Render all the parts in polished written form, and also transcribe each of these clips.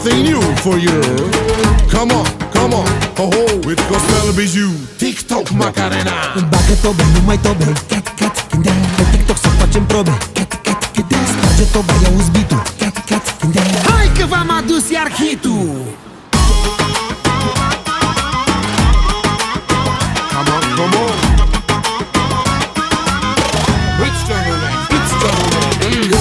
something new for you. Come on, come on, ho ho, with Costel Bijou. TikTok Macarena. Bagă tobe, nu mai tobe, cat, cat, chindea. Pe TikTok să facem probe, cat, cat, chindea. Sparge toba, ia-uzi beat-ul, cat, cat, chindea. Hai că v-am adus iar hit-ul. Come on, come on.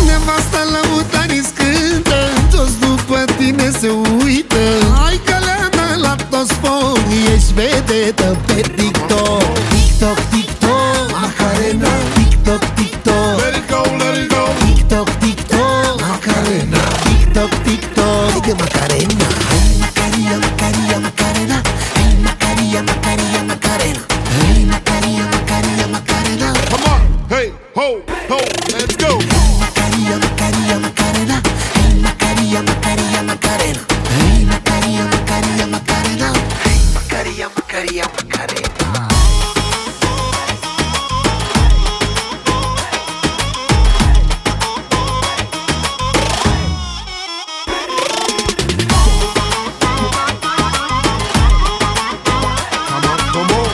Nevasta la mutarii scântă, toți după tine se uită. Hai că le-a dat la toți foni, ești vedetă pe TikTok. TikTok, TikTok, Macarena. TikTok, TikTok, Let it go, let it go. TikTok, TikTok, Macarena. TikTok, TikTok, de Macarena. Hai Macaria, Macaria, Macarena. Hai Macaria, Macaria, Macarena. Hai Macaria, Macaria, Macarena. Come on, hey, ho, ho, let's go. Macaria, Macaria, Macarena. Hey Macaria, Macaria, Macarena. Hey Macaria, Macaria, Macarena. Hey Macaria, Macaria, Macarena. Come on, come on.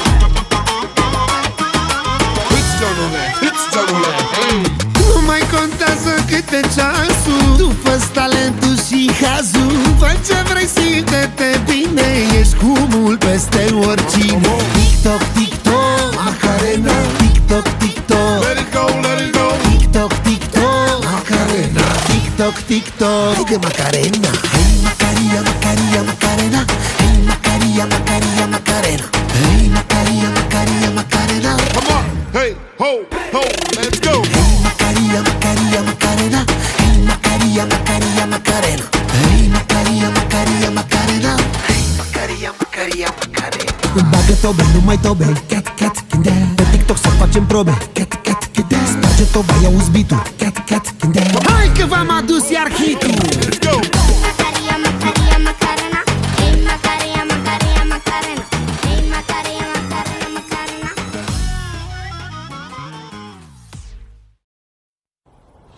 It's Jungleland, it's Jungleland. Nu mai contează câte ceasul, tu fă-ți talentul și hazul. Fă ce vrei, simte-te bine, ești cu mult peste oricine. TikTok, TikTok, Macarena. TikTok, TikTok, Let it go, let it go. TikTok, TikTok, Macarena. TikTok, TikTok, hai de Macarena. Hai Macaria, Macaria, Macarena. Hai Macaria, Macaria, Macarena. Hai Macaria, Macaria, Macarena. Come on, hey, ho, ho, let's go. Hey Macaria, Macaria, Macarena. Hey Macaria, Macaria, Macarena. Hey Macaria, Macaria, Macarena. Hey Macaria, Macaria, Macarena. Bagă tobe, nu mai tobe, cat, cat, chindea. Pe TikTok să facem probe, cat, cat, chindea. Sparge toba, ia-uzi beat-ul, cat, cat, chindea. Hai că v-am adus iar hit-ul. Let's go. Macaria, Macaria, Macarena. Hey Macaria, Macaria, Macarena. Hey Macaria, Macaria, Macarena.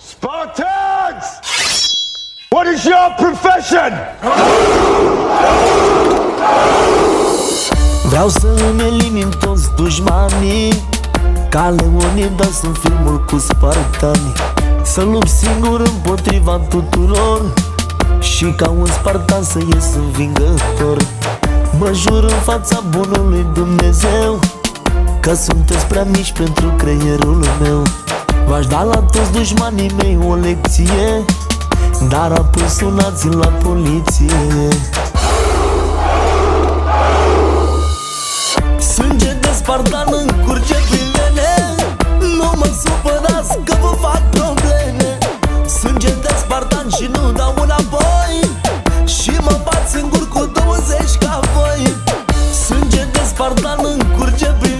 Spartans! What is your profession? Vreau să îmi elimin toți dușmanii, ca Leonidas în filmul cu spartanii. Să lupt singur împotriva tuturor și ca un spartan să ies învingător. Mă jur în fața bunului Dumnezeu că sunteți prea mici pentru creierul meu. V-aș da la toți dușmanii mei o lecție, dar apoi sunați la poliție. Sânge de spartan îmi curge prin vene, nu mă supărați că vă fac probleme. Sânge de spartan și nu dau înapoi, și mă bat singur cu 20 ca voi. Sânge de spartan îmi curge prin